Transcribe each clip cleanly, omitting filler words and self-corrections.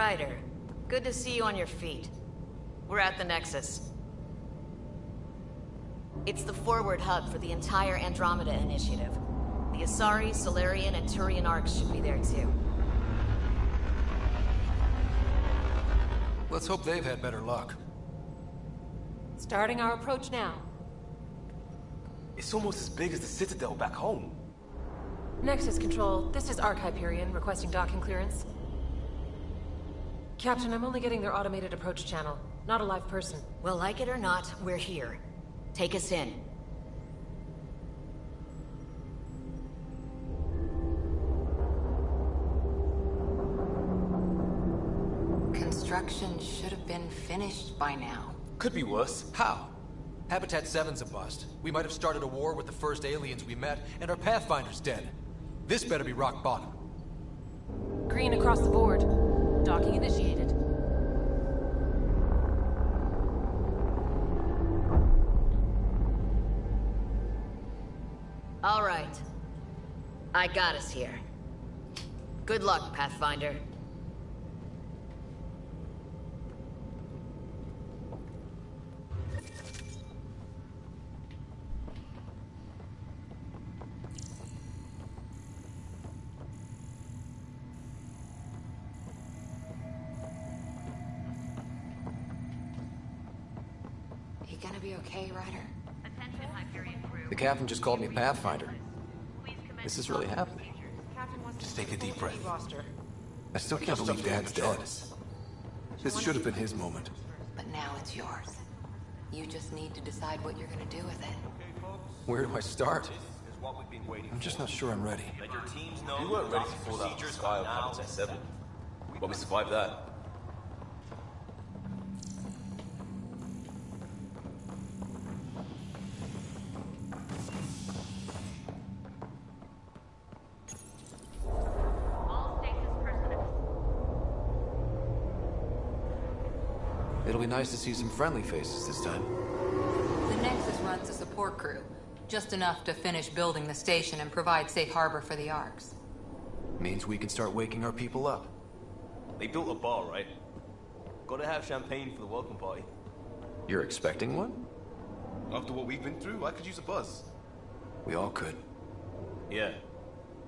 Ryder, good to see you on your feet. We're at the Nexus. It's the forward hub for the entire Andromeda Initiative. The Asari, Solarian, and Turian arcs should be there too. Let's hope they've had better luck. Starting our approach now. It's almost as big as the Citadel back home. Nexus Control, this is Hyperion requesting docking clearance. Captain, I'm only getting their automated approach channel, not a live person. Well, like it or not, we're here. Take us in. Construction should have been finished by now. Could be worse. How? Habitat 7's a bust. We might have started a war with the first aliens we met, and our Pathfinder's dead. This better be rock bottom. Green across the board. Docking initiated. All right. I got us here. Good luck, Pathfinder. You gonna be okay, Ryder? Attention, Hyperion crew. The captain just called me Pathfinder. This is really happening. Just take a deep breath. I still can't believe Dad's dead. This should have been his moment. But now it's yours. You just need to decide what you're gonna do with it. Where do I start? I'm just not sure I'm ready. We weren't ready to fall out of the sky on Habitat 7. But we survived that. It'll be nice to see some friendly faces this time. The Nexus runs a support crew. Just enough to finish building the station and provide safe harbor for the arcs. Means we can start waking our people up. They built a bar, right? Gotta have champagne for the welcome party. You're expecting one? After what we've been through, I could use a buzz. We all could. Yeah.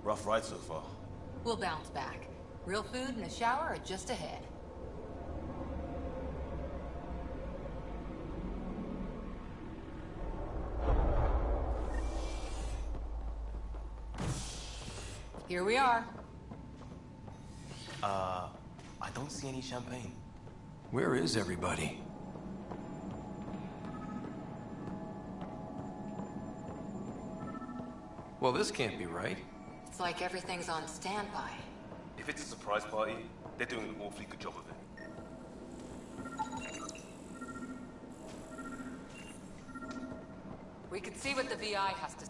Rough ride so far. We'll bounce back. Real food and a shower are just ahead. Here we are. I don't see any champagne. Where is everybody? Well, this can't be right. It's like everything's on standby. If it's a surprise party, they're doing an awfully good job of it. We could see what the VI has to...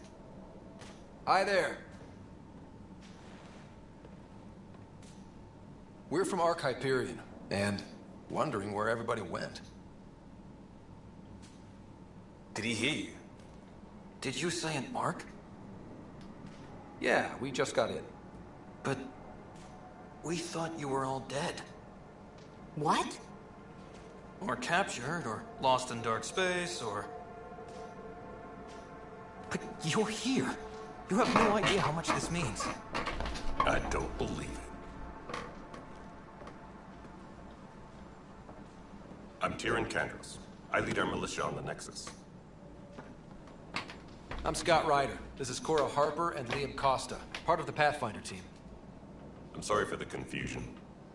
Hi there. We're from Hyperion, and wondering where everybody went. Did he hear you? Did you say an arc? Yeah, we just got in. But we thought you were all dead. What? Or captured, or lost in dark space, or... But you're here. You have no idea how much this means. I don't believe it. I'm Tyrion Kandros. I lead our militia on the Nexus. I'm Scott Ryder. This is Cora Harper and Liam Costa, part of the Pathfinder team. I'm sorry for the confusion.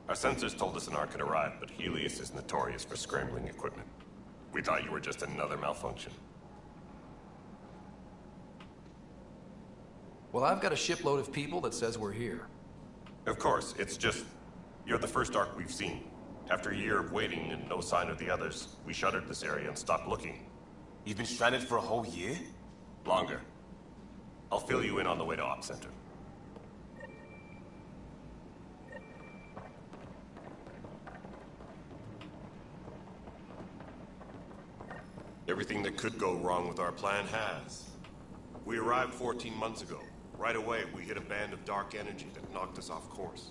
Our sensors told us an arc had arrived, but Helios is notorious for scrambling equipment. We thought you were just another malfunction. Well, I've got a shipload of people that says we're here. Of course, it's just... you're the first arc we've seen. After a year of waiting and no sign of the others, we shuttered this area and stopped looking. You've been stranded for a whole year? Longer. I'll fill you in on the way to Op Center. Everything that could go wrong with our plan has. We arrived 14 months ago. Right away, we hit a band of dark energy that knocked us off course.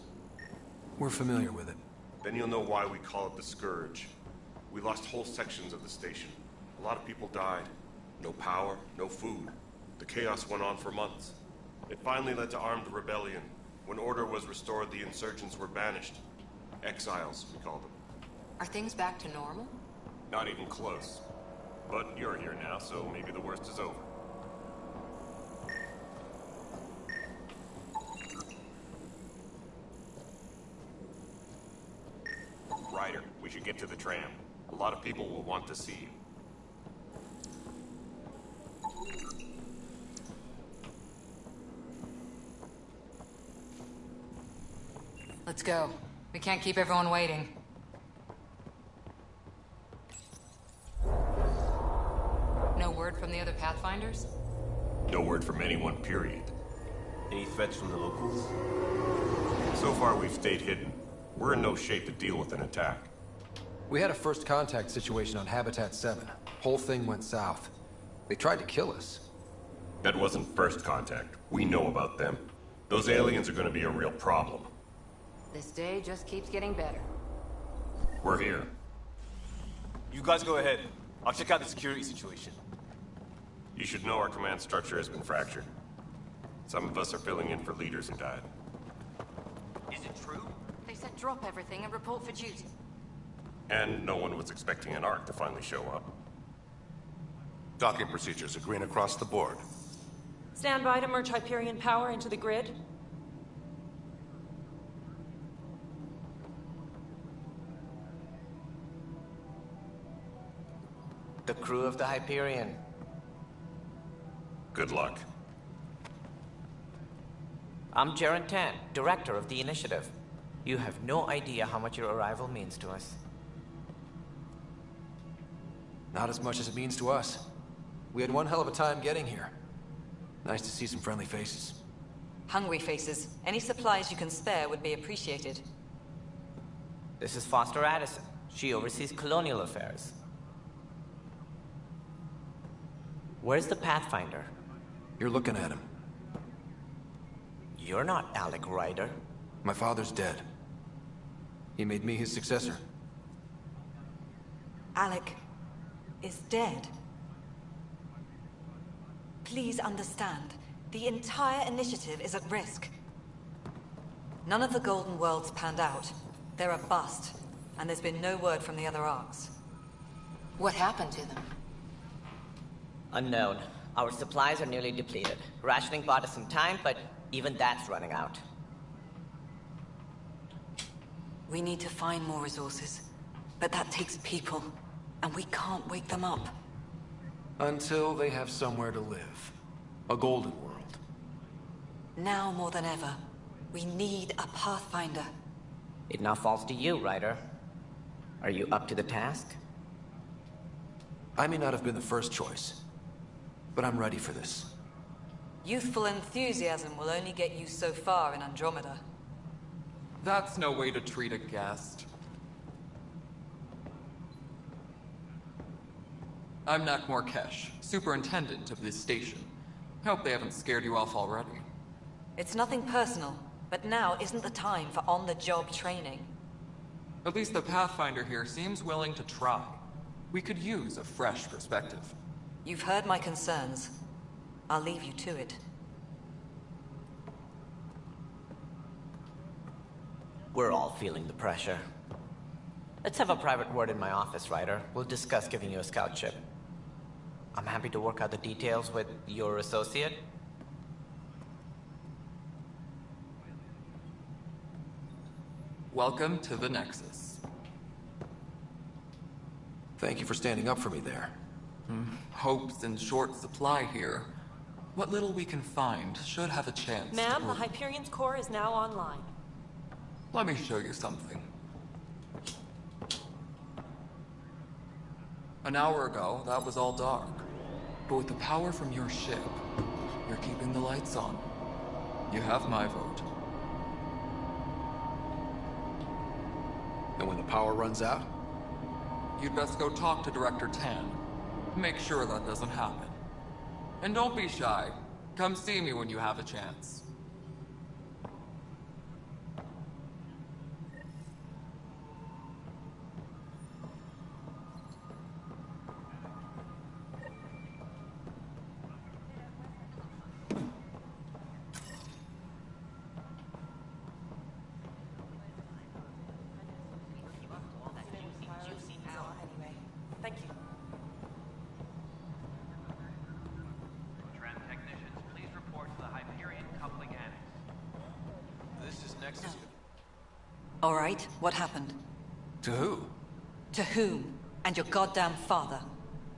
We're familiar with it. Then you'll know why we call it the Scourge. We lost whole sections of the station. A lot of people died. No power, no food. The chaos went on for months. It finally led to armed rebellion. When order was restored, the insurgents were banished. Exiles, we call them. Are things back to normal? Not even close. But you're here now, so maybe the worst is over. Ryder, we should get to the tram. A lot of people will want to see you. Let's go. We can't keep everyone waiting. No word from the other Pathfinders? No word from anyone, period. Any threats from the locals? So far, we've stayed hidden. We're in no shape to deal with an attack. We had a first contact situation on Habitat 7. Whole thing went south. They tried to kill us. That wasn't first contact. We know about them. Those aliens are gonna be a real problem. This day just keeps getting better. We're here. You guys go ahead. I'll check out the security situation. You should know our command structure has been fractured. Some of us are filling in for leaders who died. Is it true? They said drop everything and report for duty. And no one was expecting an Ark to finally show up. Docking procedures are green across the board. Stand by to merge Hyperion power into the grid. The crew of the Hyperion. Good luck. I'm Jaren Tan, director of the initiative. You have no idea how much your arrival means to us. Not as much as it means to us. We had one hell of a time getting here. Nice to see some friendly faces. Hungry faces. Any supplies you can spare would be appreciated. This is Foster Addison. She oversees colonial affairs. Where's the Pathfinder? You're looking at him. You're not Alec Ryder. My father's dead. He made me his successor. Alec is dead. Please understand, the entire initiative is at risk. None of the Golden Worlds panned out. They're a bust, and there's been no word from the other arcs. What happened to them? Unknown. Our supplies are nearly depleted. Rationing bought us some time, but even that's running out. We need to find more resources, but that takes people, and we can't wake them up. Until they have somewhere to live. A golden world. Now more than ever, we need a Pathfinder. It now falls to you, Ryder. Are you up to the task? I may not have been the first choice, but I'm ready for this. Youthful enthusiasm will only get you so far in Andromeda. That's no way to treat a guest. I'm Nak Morkesh, superintendent of this station. Hope they haven't scared you off already. It's nothing personal, but now isn't the time for on-the-job training. At least the Pathfinder here seems willing to try. We could use a fresh perspective. You've heard my concerns. I'll leave you to it. We're all feeling the pressure. Let's have a private word in my office, Ryder. We'll discuss giving you a scout ship. I'm happy to work out the details with your associate. Welcome to the Nexus. Thank you for standing up for me there. Hope's in short supply here. What little we can find should have a chance to Ma'am, the Hyperion's core is now online. Let me show you something. An hour ago, that was all dark. But with the power from your ship, you're keeping the lights on. You have my vote. And when the power runs out? You'd best go talk to Director Tan. Make sure that doesn't happen. And don't be shy. Come see me when you have a chance. All right, what happened? To who? To whom? And your goddamn father.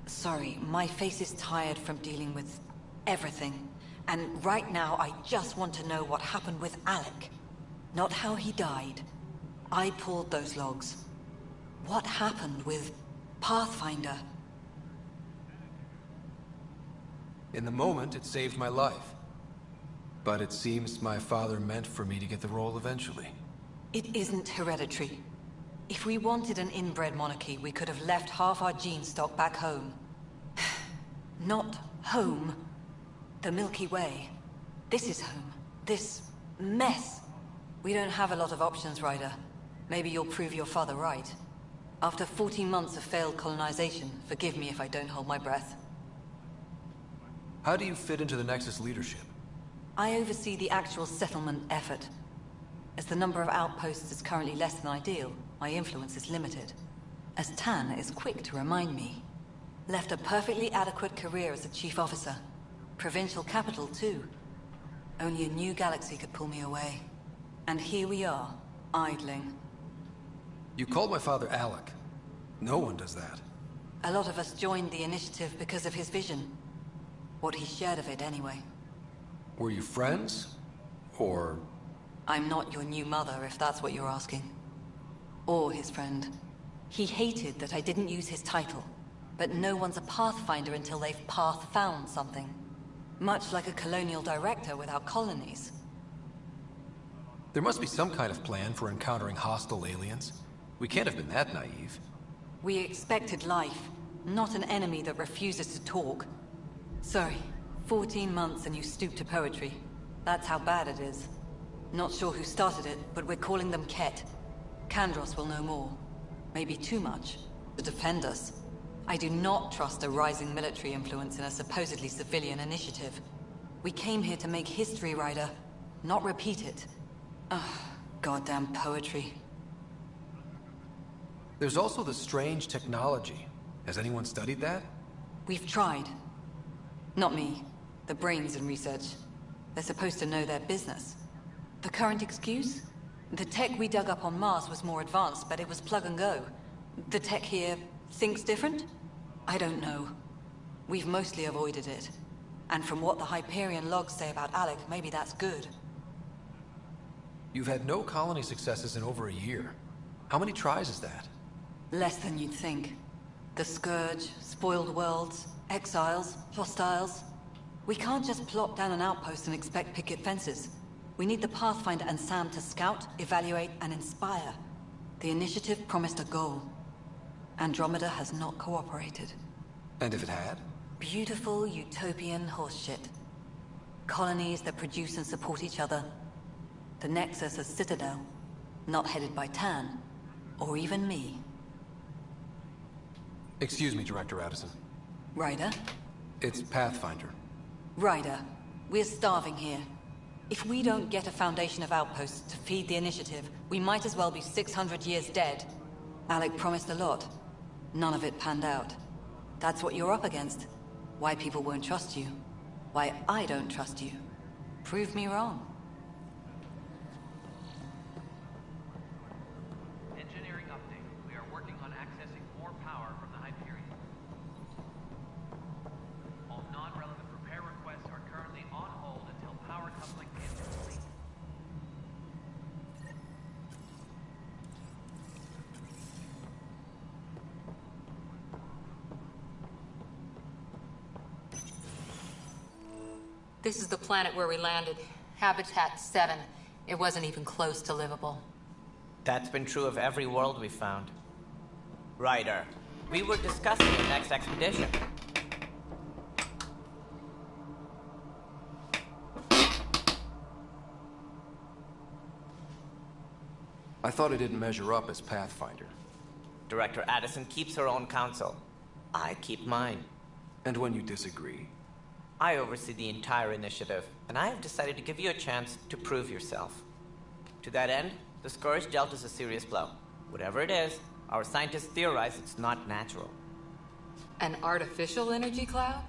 Sorry, my face is tired from dealing with everything. And right now, I just want to know what happened with Alec. Not how he died. I pulled those logs. What happened with Pathfinder? In the moment, it saved my life. But it seems my father meant for me to get the role eventually. It isn't hereditary. If we wanted an inbred monarchy, we could have left half our gene stock back home. Not home. The Milky Way. This is home. This mess. We don't have a lot of options, Ryder. Maybe you'll prove your father right. After 14 months of failed colonization, forgive me if I don't hold my breath. How do you fit into the Nexus leadership? I oversee the actual settlement effort. As the number of outposts is currently less than ideal, my influence is limited. As Tan is quick to remind me. Left a perfectly adequate career as a chief officer. Provincial capital, too. Only a new galaxy could pull me away. And here we are, idling. You called my father Alec. No one does that. A lot of us joined the initiative because of his vision. What he shared of it, anyway. Were you friends? Or... I'm not your new mother, if that's what you're asking. Or his friend. He hated that I didn't use his title. But no one's a Pathfinder until they've path-found something. Much like a colonial director without colonies. There must be some kind of plan for encountering hostile aliens. We can't have been that naive. We expected life, not an enemy that refuses to talk. Sorry, 14 months and you stoop to poetry. That's how bad it is. Not sure who started it, but we're calling them Ket. Kandros will know more. Maybe too much. To defend us. I do not trust a rising military influence in a supposedly civilian initiative. We came here to make history, Ryder, not repeat it. Ugh, goddamn poetry. There's also the strange technology. Has anyone studied that? We've tried. Not me. The brains in research. They're supposed to know their business. The current excuse? The tech we dug up on Mars was more advanced, but it was plug and go. The tech here thinks different? I don't know. We've mostly avoided it. And from what the Hyperion logs say about Alec, maybe that's good. You've had no colony successes in over a year. How many tries is that? Less than you'd think. The Scourge, spoiled worlds, exiles, hostiles. We can't just plop down an outpost and expect picket fences. We need the Pathfinder and Sam to scout, evaluate, and inspire. The initiative promised a goal. Andromeda has not cooperated. And if it had? Beautiful utopian horseshit. Colonies that produce and support each other. The Nexus a citadel, not headed by Tan, or even me. Excuse me, Director Addison. Ryder? It's Pathfinder. Ryder, we're starving here. If we don't get a foundation of outposts to feed the initiative, we might as well be 600 years dead. Alec promised a lot. None of it panned out. That's what you're up against. Why people won't trust you. Why I don't trust you. Prove me wrong. Engineering update. We are working on accessing more power from the Hyperion. All non-relevant repair requests are currently on hold until power coupling is complete. This is the planet where we landed. Habitat 7. It wasn't even close to livable. That's been true of every world we've found. Ryder, we were discussing the next expedition. I thought I didn't measure up as Pathfinder. Director Addison keeps her own counsel. I keep mine. And when you disagree? I oversee the entire initiative, and I have decided to give you a chance to prove yourself. To that end, the Scourge dealt us a serious blow. Whatever it is, our scientists theorize it's not natural. An artificial energy cloud?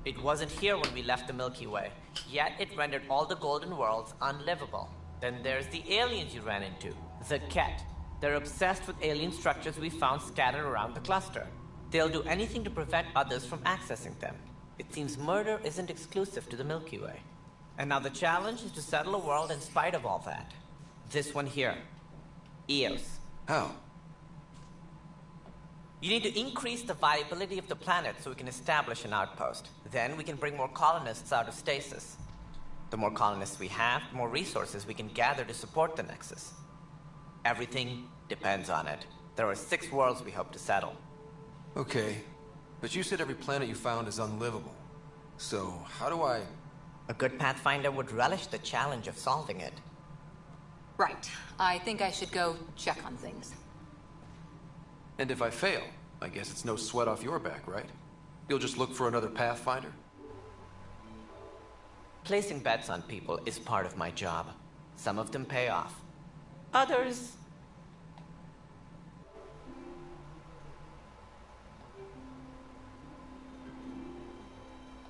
It wasn't here when we left the Milky Way, yet it rendered all the golden worlds unlivable. Then there's the aliens you ran into. The Ket. They're obsessed with alien structures we found scattered around the cluster. They'll do anything to prevent others from accessing them. It seems murder isn't exclusive to the Milky Way. And now the challenge is to settle a world in spite of all that. This one here. Eos. How? You need to increase the viability of the planet so we can establish an outpost. Then we can bring more colonists out of stasis. The more colonists we have, the more resources we can gather to support the Nexus. Everything depends on it. There are 6 worlds we hope to settle. Okay, but you said every planet you found is unlivable. So, how do I... A good Pathfinder would relish the challenge of solving it. Right. I think I should go check on things. And if I fail, I guess it's no sweat off your back, right? You'll just look for another Pathfinder? Placing bets on people is part of my job. Some of them pay off. Others